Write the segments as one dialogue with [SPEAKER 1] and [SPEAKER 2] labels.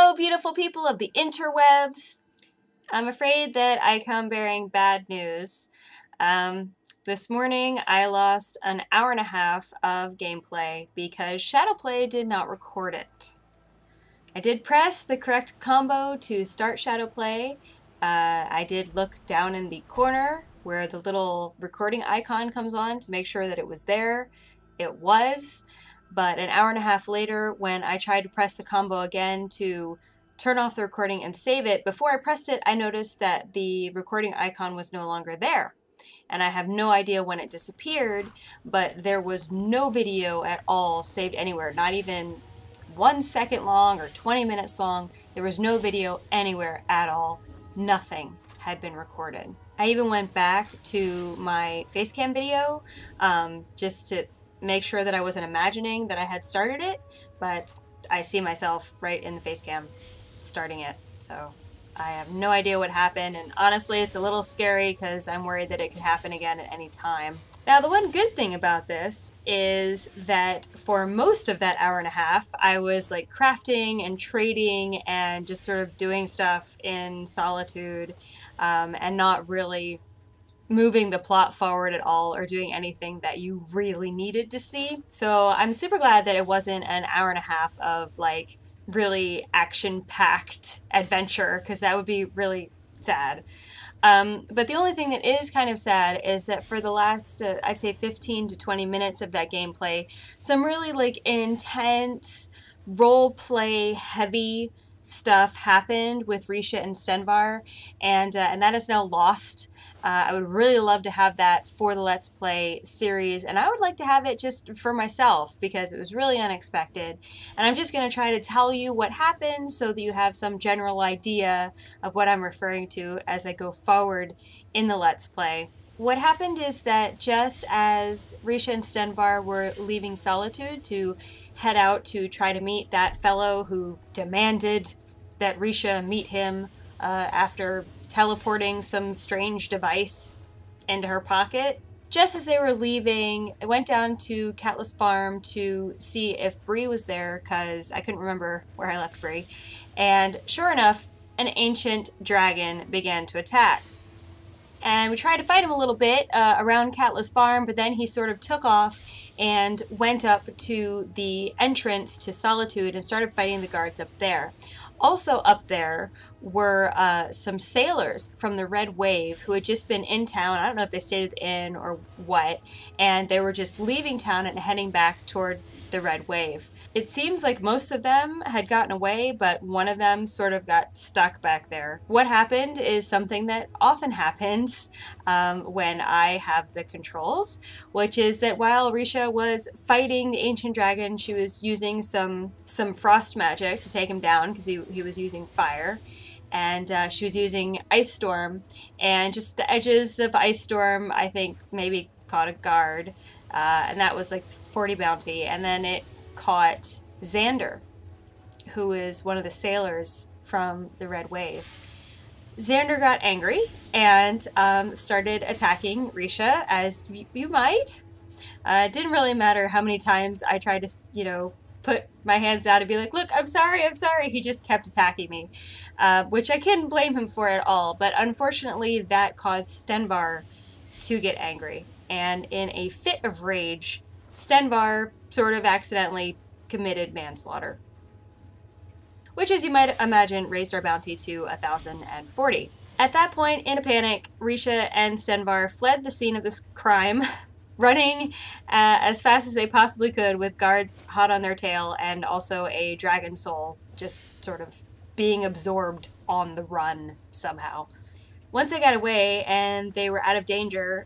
[SPEAKER 1] Hello, beautiful people of the interwebs. I'm afraid that I come bearing bad news. This morning I lost an hour and a half of gameplay because Shadowplay did not record it. I did press the correct combo to start Shadowplay. I did look down in the corner where the little recording icon comes on to make sure that it was there. It was. But an hour and a half later, when I tried to press the combo again to turn off the recording and save it, before I pressed it, I noticed that the recording icon was no longer there. And I have no idea when it disappeared, but there was no video at all saved anywhere, not even 1 second long or 20 minutes long. There was no video anywhere at all. Nothing had been recorded. I even went back to my facecam video just to make sure that I wasn't imagining that I had started it, but I see myself right in the facecam starting it. So I have no idea what happened, and honestly it's a little scary because I'm worried that it could happen again at any time. Now the one good thing about this is that for most of that hour and a half I was like crafting and trading and just sort of doing stuff in solitude and not really moving the plot forward at all or doing anything that you really needed to see. So I'm super glad that it wasn't an hour and a half of like really action-packed adventure, because that would be really sad. But the only thing that is kind of sad is that for the last, I'd say 15 to 20 minutes of that gameplay, some really like intense role-play heavy stuff happened with Reesha and Stenvar, and that is now lost. I would really love to have that for the Let's Play series, and I would like to have it just for myself because it was really unexpected. And I'm just going to try to tell you what happened so that you have some general idea of what I'm referring to as I go forward in the Let's Play. What happened is that just as Reesha and Stenvar were leaving Solitude to head out to try to meet that fellow who demanded that Reesha meet him after teleporting some strange device into her pocket. Just as they were leaving, I went down to Catless Farm to see if Bree was there because I couldn't remember where I left Bree. And sure enough, an ancient dragon began to attack. And we tried to fight him a little bit around Catless Farm, but then he sort of took off and went up to the entrance to Solitude and started fighting the guards up there. Also up there were some sailors from the Red Wave who had just been in town. I don't know if they stayed at the inn or what, and they were just leaving town and heading back toward the Red Wave. It seems like most of them had gotten away, but one of them sort of got stuck back there. What happened is something that often happens when I have the controls, which is that while Reesha was fighting the ancient dragon, she was using some frost magic to take him down because he was using fire. And she was using Ice Storm, and just the edges of Ice Storm, I think, maybe caught a guard. And that was like 40 bounty, and then it caught Xander, who is one of the sailors from the Red Wave. Xander got angry and started attacking Reesha, as you might. It didn't really matter how many times I tried to, you know, put my hands out and be like, look, I'm sorry, I'm sorry. He just kept attacking me, which I couldn't blame him for at all. But unfortunately, that caused Stenvar to get angry. And in a fit of rage, Stenvar sort of accidentally committed manslaughter, which, as you might imagine, raised our bounty to 1,040. At that point, in a panic, Reesha and Stenvar fled the scene of this crime, running as fast as they possibly could with guards hot on their tail and also a dragon soul just sort of being absorbed on the run somehow. Once they got away and they were out of danger,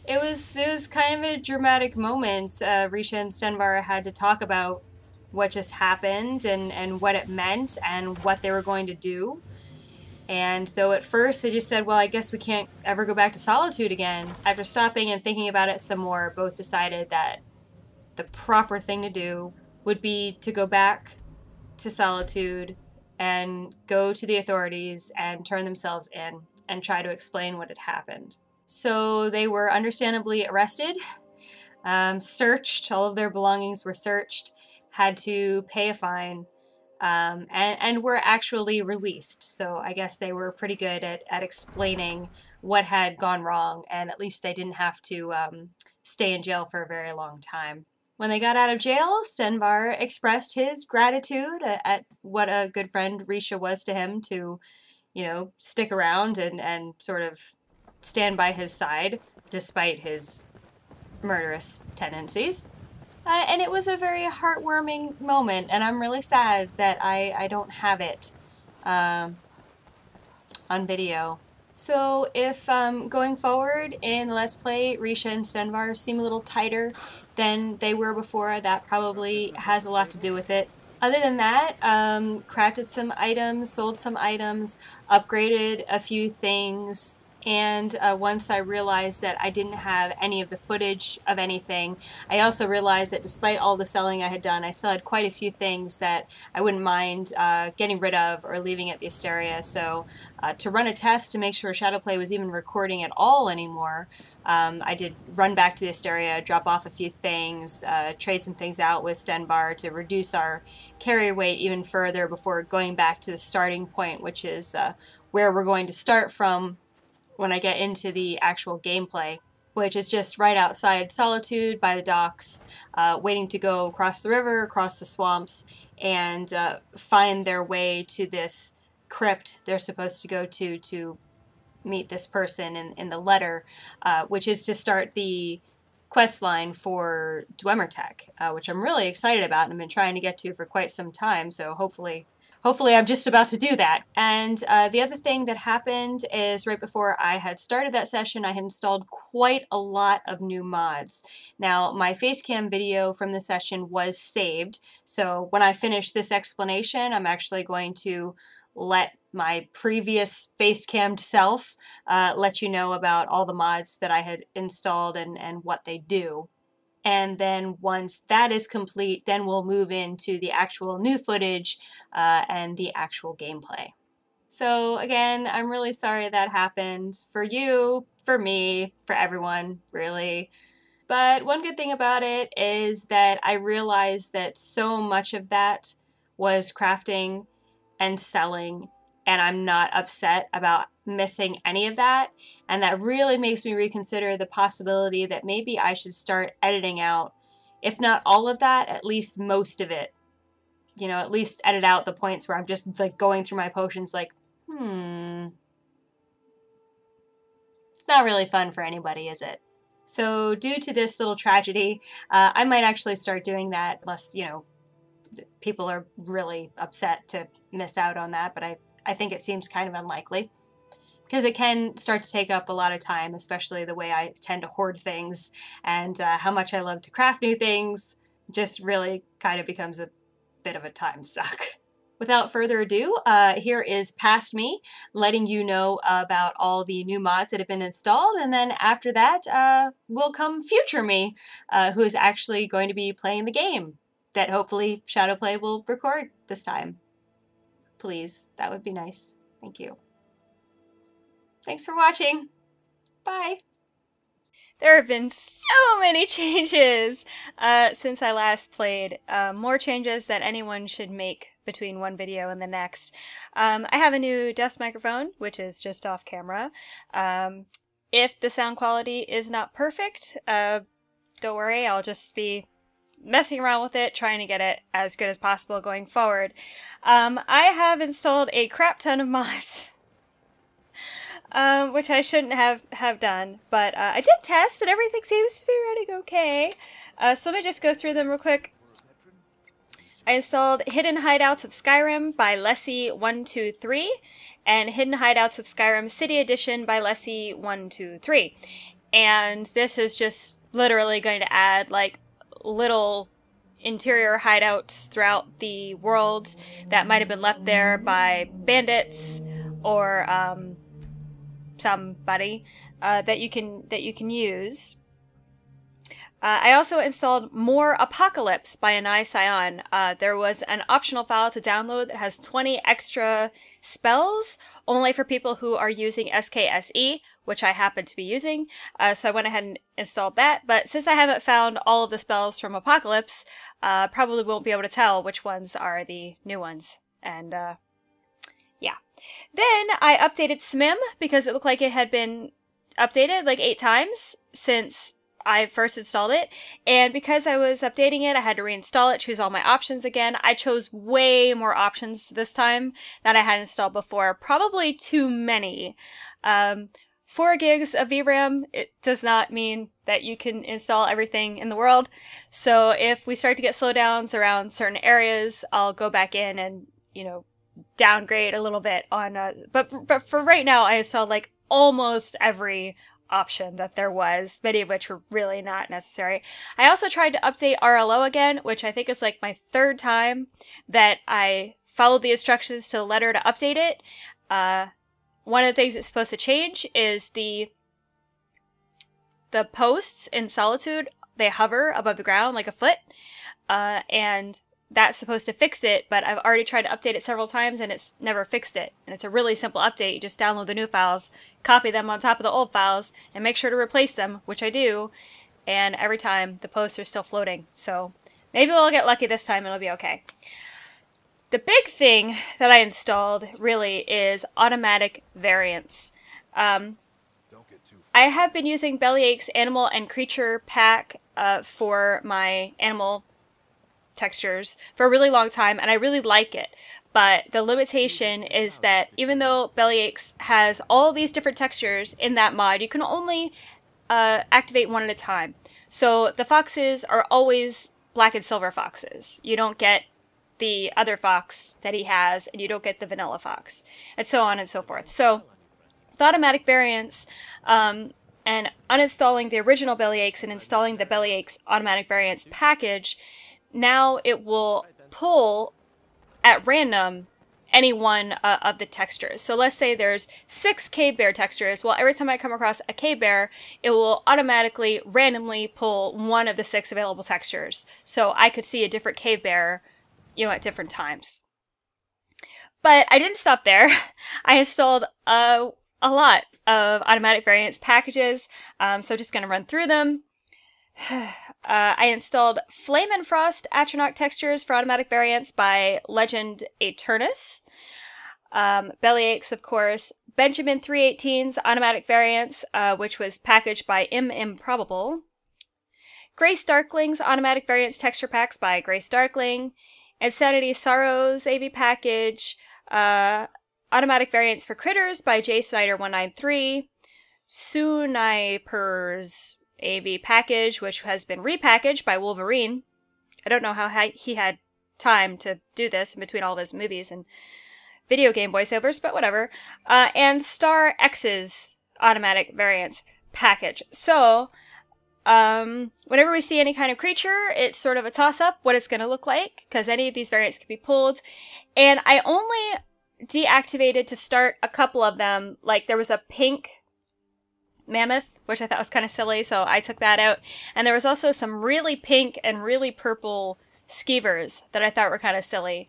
[SPEAKER 1] it was kind of a dramatic moment. Reesha and Stenvar had to talk about what just happened and what it meant and what they were going to do. And though at first they just said, well, I guess we can't ever go back to Solitude again, after stopping and thinking about it some more, both decided that the proper thing to do would be to go back to Solitude and go to the authorities and turn themselves in and try to explain what had happened. So they were understandably arrested, searched, all of their belongings were searched, had to pay a fine, and were actually released. So I guess they were pretty good at explaining what had gone wrong, and at least they didn't have to stay in jail for a very long time. When they got out of jail, Stenvar expressed his gratitude at what a good friend Reesha was to him to, you know, stick around and sort of stand by his side despite his murderous tendencies. And it was a very heartwarming moment, and I'm really sad that I don't have it on video. So if going forward in Let's Play, Reesha and Stenvar seem a little tighter than they were before, that probably has a lot to do with it. Other than that, crafted some items, sold some items, upgraded a few things, and once I realized that I didn't have any of the footage of anything, I also realized that despite all the selling I had done, I still had quite a few things that I wouldn't mind getting rid of or leaving at the Asteria. So to run a test to make sure Shadowplay was even recording at all anymore, I did run back to the Asteria, drop off a few things, trade some things out with Stenvar to reduce our carry weight even further before going back to the starting point, which is where we're going to start from when I get into the actual gameplay, which is just right outside Solitude by the docks, waiting to go across the river, across the swamps, and find their way to this crypt they're supposed to go to meet this person in the letter, which is to start the quest line for Dwemertech, which I'm really excited about and I've been trying to get to for quite some time, so hopefully I'm just about to do that. And the other thing that happened is right before I had started that session, I had installed quite a lot of new mods. Now, my facecam video from the session was saved, so when I finish this explanation, I'm actually going to let my previous facecammed self let you know about all the mods that I had installed and what they do. And then once that is complete, then we'll move into the actual new footage and the actual gameplay. So again, I'm really sorry that happened for you, for me, for everyone, really. But one good thing about it is that I realized that so much of that was crafting and selling, and I'm not upset about missing any of that, and that really makes me reconsider the possibility that maybe I should start editing out, if not all of that, at least most of it. You know, at least edit out the points where I'm just like going through my potions like, it's not really fun for anybody, is it? So due to this little tragedy, I might actually start doing that, unless, you know, people are really upset to miss out on that, but I think it seems kind of unlikely, because it can start to take up a lot of time, especially the way I tend to hoard things and how much I love to craft new things. Just really kind of becomes a bit of a time suck. Without further ado, here is Past Me, letting you know about all the new mods that have been installed, and then after that will come Future Me, who is actually going to be playing the game that hopefully Shadowplay will record this time. Please, that would be nice. Thank you. Thanks for watching. Bye. There have been so many changes since I last played. More changes that anyone should make between one video and the next. I have a new desk microphone, which is just off camera. If the sound quality is not perfect, don't worry, I'll just be messing around with it, trying to get it as good as possible going forward. I have installed a crap ton of mods. Which I shouldn't have done, but I did test and everything seems to be running okay. So let me just go through them real quick. I installed Hidden Hideouts of Skyrim by Lessie123 and Hidden Hideouts of Skyrim City Edition by Lessie123. And this is just literally going to add like little interior hideouts throughout the world that might have been left there by bandits or somebody that you can use. I also installed More Apocalypse by Enai Siaion. There was an optional file to download that has 20 extra spells, only for people who are using SKSE, which I happen to be using. So I went ahead and installed that. But since I haven't found all of the spells from Apocalypse, probably won't be able to tell which ones are the new ones. And yeah. Then I updated SMIM because it looked like it had been updated like 8 times since I first installed it, and because I was updating it, I had to reinstall it, choose all my options again. I chose way more options this time than I had installed before, probably too many. 4 gigs of VRAM, it does not mean that you can install everything in the world, so if we start to get slowdowns around certain areas, I'll go back in and, you know, downgrade a little bit on, but for right now, I installed like almost every option that there was, many of which were really not necessary. I also tried to update RLO again, which I think is like my 3rd time that I followed the instructions to the letter to update it. One of the things it's supposed to change is the posts in Solitude. They hover above the ground like a foot, and that's supposed to fix it, but I've already tried to update it several times and it's never fixed it. And it's a really simple update. You just download the new files, copy them on top of the old files, and make sure to replace them, which I do. And every time, the posts are still floating. So maybe we'll get lucky this time and it'll be okay. The big thing that I installed, really, is automatic variants. I have been using Bellyaches Animal and Creature Pack for my animal textures for a really long time, and I really like it, but the limitation is that even though Bellyaches has all these different textures in that mod, you can only activate one at a time. So the foxes are always black and silver foxes. You don't get the other fox that he has, and you don't get the vanilla fox, and so on and so forth. So the automatic variants, and uninstalling the original Bellyaches and installing the Bellyaches automatic variants package, now it will pull at random any one of the textures. So let's say there's 6 cave bear textures. Well, every time I come across a cave bear, it will automatically randomly pull one of the 6 available textures. So I could see a different cave bear, you know, at different times. But I didn't stop there. I installed a lot of automatic variants packages. So I'm just going to run through them. I installed Flame and Frost Atronach textures for automatic variants by Legend Eternus. Bellyaches, of course. Benjamin 318's automatic variants, which was packaged by ImImprobable. Grace Darkling's automatic variants texture packs by Grace Darkling. InsanitySorrow's AV Package. Automatic variants for critters by Snyder193. Sounaipr AV Package, which has been repackaged by Wolverine. I don't know how he had time to do this in between all of his movies and video game voiceovers, but whatever. And Star X's automatic variants package. So, whenever we see any kind of creature, it's sort of a toss-up what it's going to look like, because any of these variants can be pulled. And I only deactivated to start a couple of them. Like, there was a pink mammoth, which I thought was kind of silly, so I took that out. And there was also some really pink and really purple skeevers that I thought were kind of silly,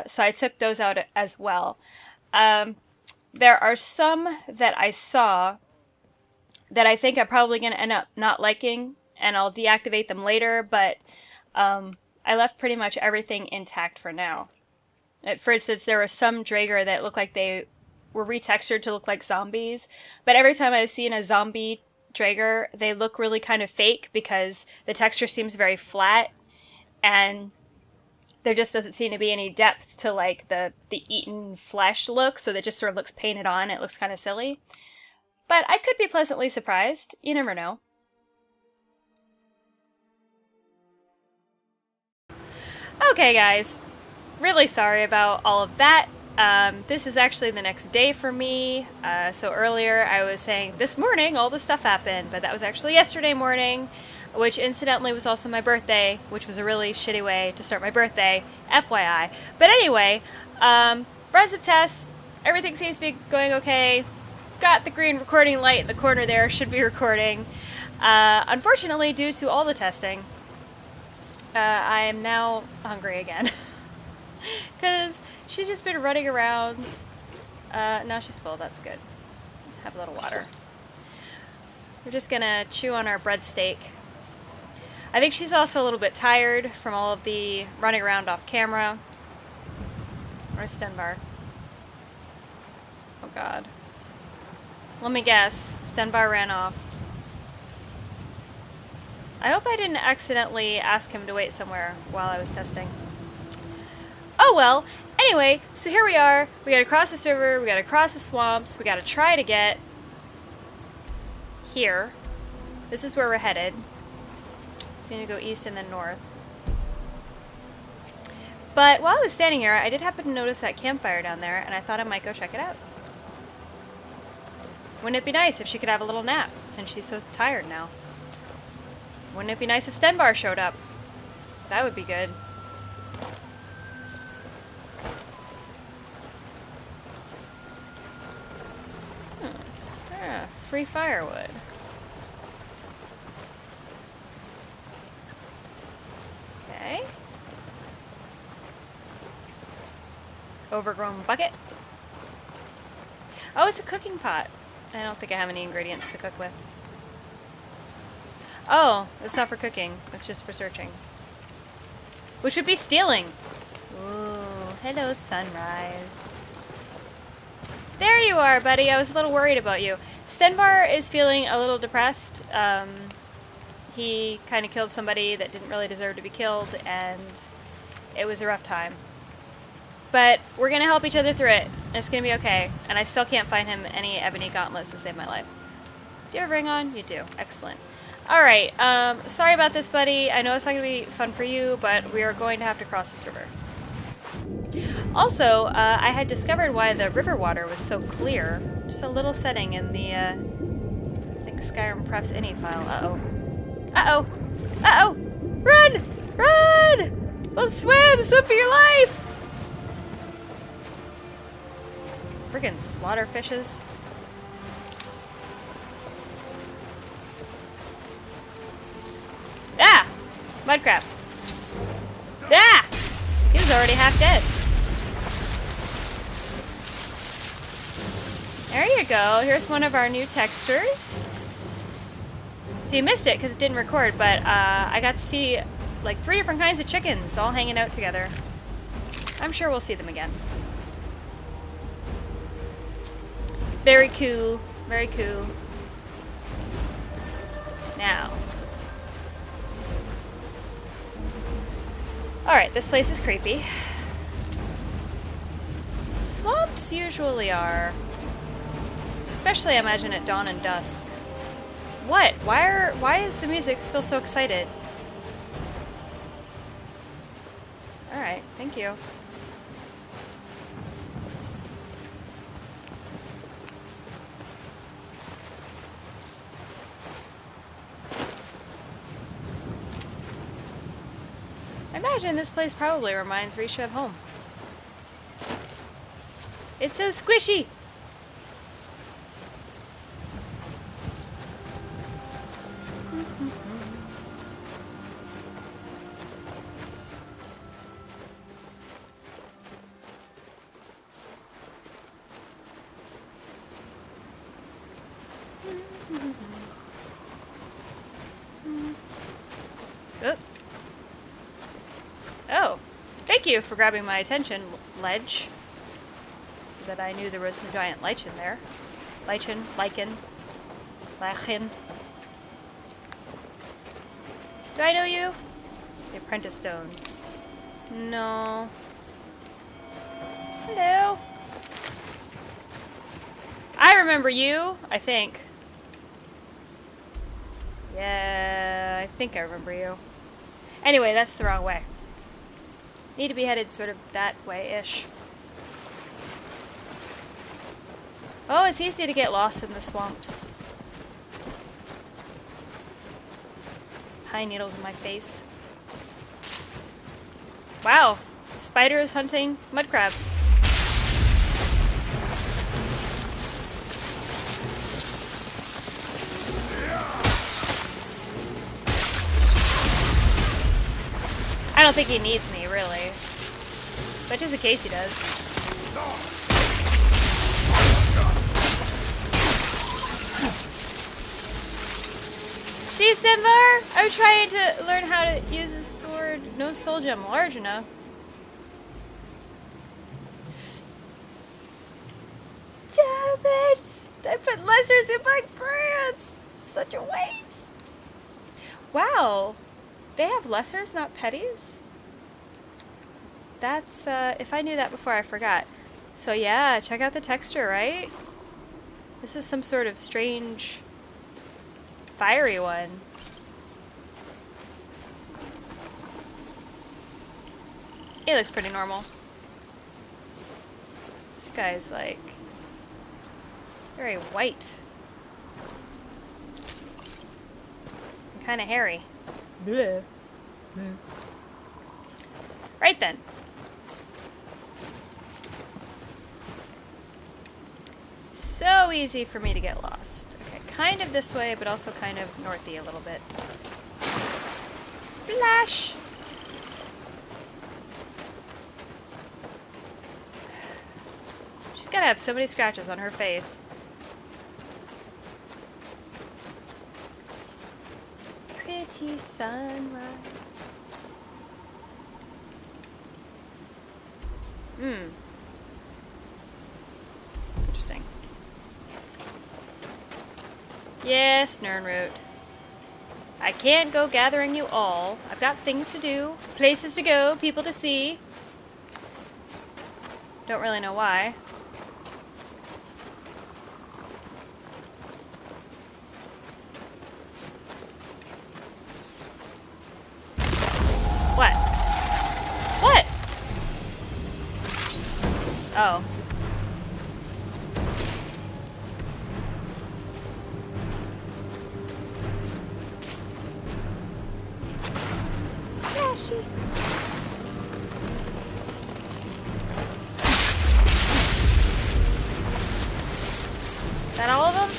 [SPEAKER 1] so I took those out as well. There are some that I saw that I think I'm probably going to end up not liking, and I'll deactivate them later, but I left pretty much everything intact for now. For instance, there were some Draegr that looked like they were retextured to look like zombies, but every time I've seen a zombie Draegr, they look really kind of fake because the texture seems very flat, and there just doesn't seem to be any depth to like the eaten flesh look, so that just sort of looks painted on. It looks kind of silly. But I could be pleasantly surprised. You never know. Okay, guys. Really sorry about all of that. This is actually the next day for me. So earlier I was saying this morning all this stuff happened, but that was actually yesterday morning, which incidentally was also my birthday, which was a really shitty way to start my birthday, FYI. But anyway, runs of tests, everything seems to be going okay. Got the green recording light in the corner there, should be recording. Unfortunately, due to all the testing, I am now hungry again. Because she's just been running around. Now she's full, that's good. Have a little water. We're just gonna chew on our breadsteak. I think she's also a little bit tired from all of the running around off camera. Or Stenbar. Oh god. Let me guess. Stenbar ran off. I hope I didn't accidentally ask him to wait somewhere while I was testing. Oh well. Anyway, so here we are. We gotta cross this river, we gotta cross the swamps, we gotta try to get here. This is where we're headed. So we're gonna go east and then north. But while I was standing here, I did happen to notice that campfire down there, and I thought I might go check it out. Wouldn't it be nice if she could have a little nap, since she's so tired now? Wouldn't it be nice if Stenbar showed up? That would be good. Ah, free firewood. Okay. Overgrown bucket. Oh, it's a cooking pot. I don't think I have any ingredients to cook with. Oh, it's not for cooking. It's just for searching. Which would be stealing. Ooh, hello, sunrise. There you are, buddy. I was a little worried about you. Stenbar is feeling a little depressed. He kind of killed somebody that didn't really deserve to be killed, and it was a rough time. But we're going to help each other through it, and it's going to be okay. And I still can't find him any ebony gauntlets to save my life. Do you have a ring on? You do. Excellent. Alright, sorry about this, buddy. I know it's not going to be fun for you, but we are going to have to cross this river. Also, I had discovered why the river water was so clear. Just a little setting in the, I think Skyrim Pref's INI file. Uh-oh. Uh-oh! Uh-oh! Run! Run! Well, swim! Swim for your life! Friggin' slaughter fishes. Ah! Mudcrab. Ah! He was already half dead. There you go. Here's one of our new textures. So you missed it because it didn't record, but I got to see like 3 different kinds of chickens all hanging out together. I'm sure we'll see them again. Very cool. Very cool. Now. Alright, this place is creepy. Swamps usually are. Especially, I imagine, at dawn and dusk. What? Why is the music still so excited? Alright, thank you. I imagine this place probably reminds Reesha of home. It's so squishy! Oh, thank you for grabbing my attention, Ledge. So that I knew there was some giant lichen there. Lichen. Do I know you? The Apprentice Stone. No. Hello. I remember you, I think. Yeah, I think I remember you. Anyway, that's the wrong way. Need to be headed sort of that way-ish. Oh, it's easy to get lost in the swamps. Pine needles in my face. Wow, spiders hunting mud crabs. I don't think he needs me, really. But just in case he does. See, Sinvar? I'm trying to learn how to use this sword. No soul gem large enough. Damn it! I put lessers in my grants! Such a waste! Wow! They have lessers, not petties? That's, if I knew that before, I forgot. So yeah, check out the texture, right? This is some sort of strange, fiery one. It looks pretty normal. This guy's like very white. And kind of hairy. Bleh. Bleh. Right then. So easy for me to get lost. Okay, kind of this way, but also kind of northy a little bit. Splash! She's gotta have so many scratches on her face. Pretty sunrise. Interesting. Yes, Nirnroot. I can't go gathering you all. I've got things to do, places to go, people to see. Don't really know why. What? What? Oh. Splashy. That all of them?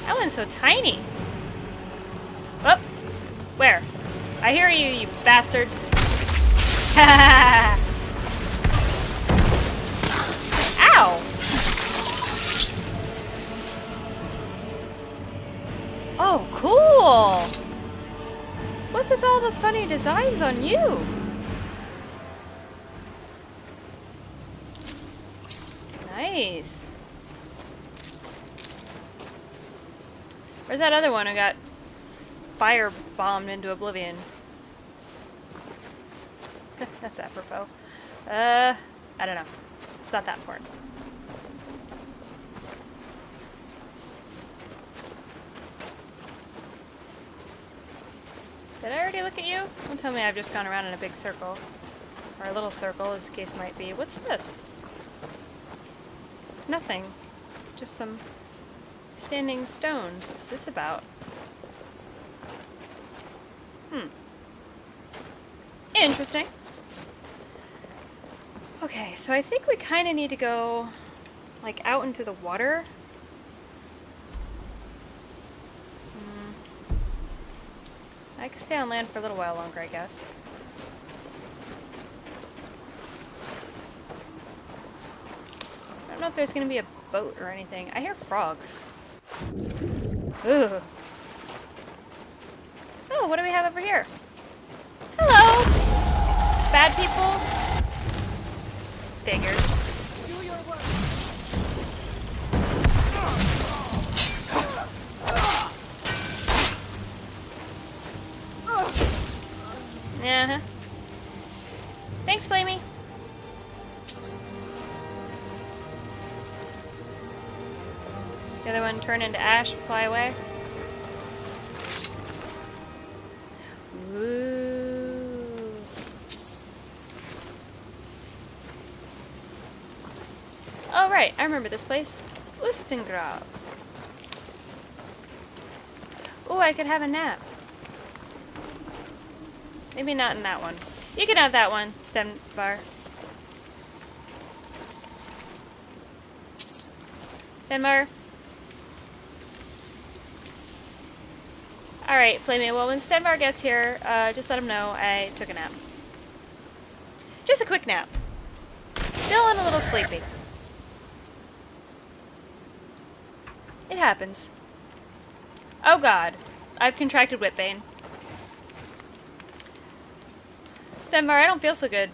[SPEAKER 1] That one's so tiny. Oh, where? I hear you, you bastard. Ow! Oh, cool! What's with all the funny designs on you? Nice. Where's that other one who got fire bombed into oblivion? That's apropos. I don't know. It's not that important. Did I already look at you? Don't tell me I've just gone around in a big circle. Or a little circle, as the case might be. What's this? Nothing. Just some standing stones. What's this about? Interesting. Okay, so I think we kind of need to go, like, out into the water. I could stay on land for a little while longer, I guess. I don't know if there's going to be a boat or anything. I hear frogs. Ooh. Oh, what do we have over here? Hello! Bad people? Figures. Do your work. Uh-huh. Thanks, Flamey. The other one turn into ash and fly away. Ooh. Oh, right. I remember this place. Ustengrav. Ooh, I could have a nap. Maybe not in that one. You can have that one, Stenvar. Stenvar. Alright, Flamey. Well, when Stenvar gets here, just let him know I took a nap. Just a quick nap. Feeling a little sleepy. It happens. Oh god. I've contracted whitbane. Stenvar, I don't feel so good.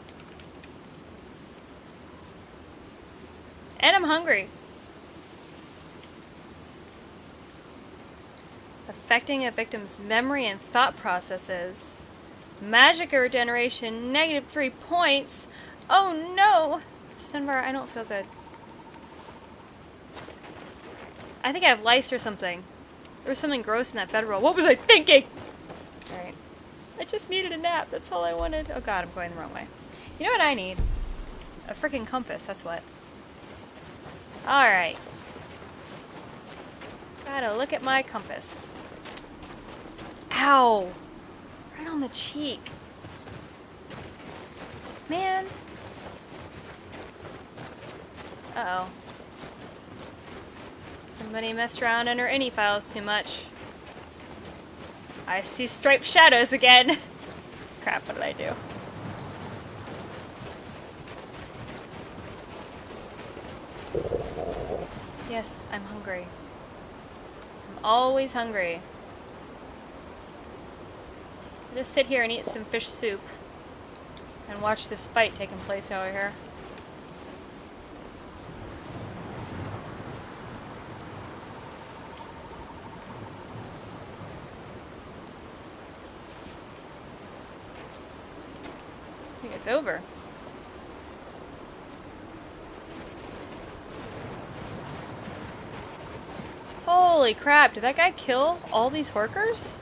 [SPEAKER 1] And I'm hungry. Affecting a victim's memory and thought processes. Magic regeneration, -3 points. Oh no! Stenvar, I don't feel good. I think I have lice or something. There was something gross in that bedroll. What was I thinking? Alright. I just needed a nap. That's all I wanted. Oh god, I'm going the wrong way. You know what I need? A freaking compass, that's what. Alright. Gotta look at my compass. Ow! Right on the cheek. Man. Uh-oh. Somebody messed around in her Enai files too much. I see striped shadows again. Crap, what did I do? Yes, I'm hungry. I'm always hungry. I'll just sit here and eat some fish soup and watch this fight taking place over here. I think it's over. Holy crap, did that guy kill all these horkers?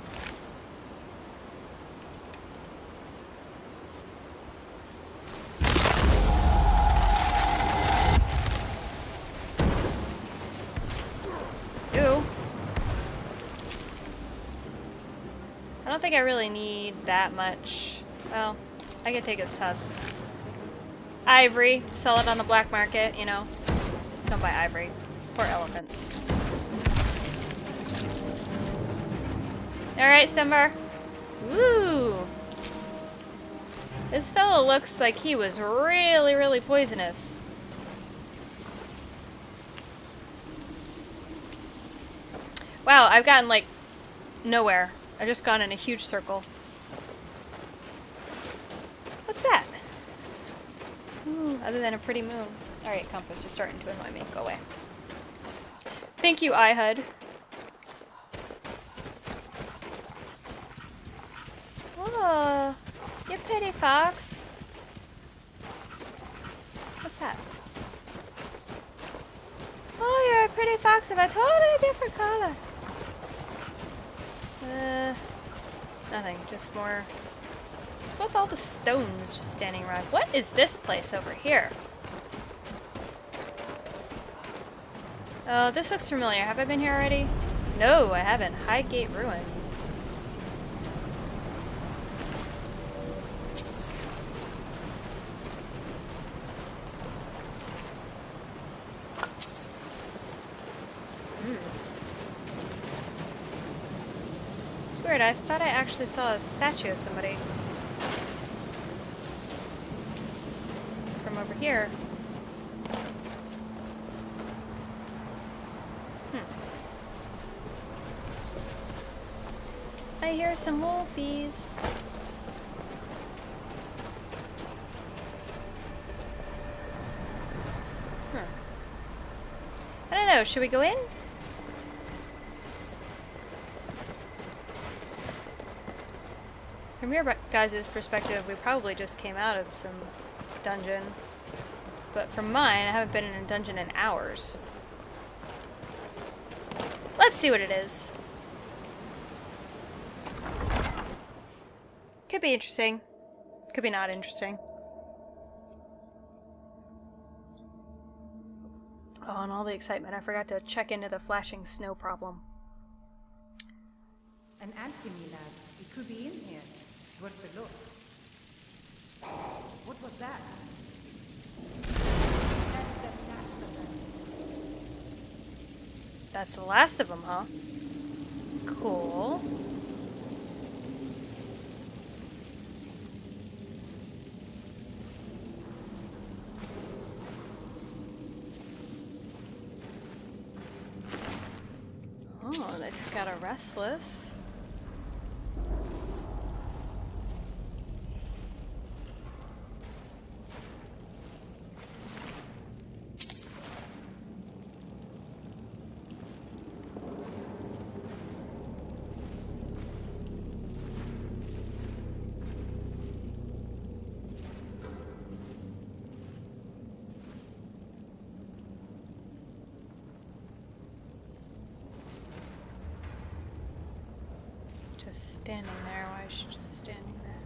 [SPEAKER 1] Ew. I don't think I really need that much. Well, I could take his tusks. Ivory, sell it on the black market, you know. Don't buy ivory. Poor elephants. Alright, Stenvar. Woo! This fellow looks like he was really, really poisonous. Wow, I've gotten, like, nowhere. I've just gone in a huge circle. What's that? Ooh, other than a pretty moon. Alright, compass, you're starting to annoy me. Go away. Thank you, iHUD. Oh, you pretty fox. What's that? Oh, you're a pretty fox of a totally different color. Nothing. Just more. What's with all the stones just standing around? What is this place over here? Oh, this looks familiar. Have I been here already? No, I haven't. Highgate Ruins. It's weird. I thought I actually saw a statue of somebody from over here. I hear some wolfies. I don't know, should we go in? From your guys' perspective, we probably just came out of some dungeon. But from mine, I haven't been in a dungeon in hours. Let's see what it is. Could be interesting. Could be not interesting. Oh, and all the excitement. I forgot to check into the flashing snow problem.
[SPEAKER 2] An alchemy lab. It could be in here. Worth a look. What was that? That's the last of them.
[SPEAKER 1] That's the last of them, huh? Cool.
[SPEAKER 3] I took out a restless. Just standing there. Why is she just standing there?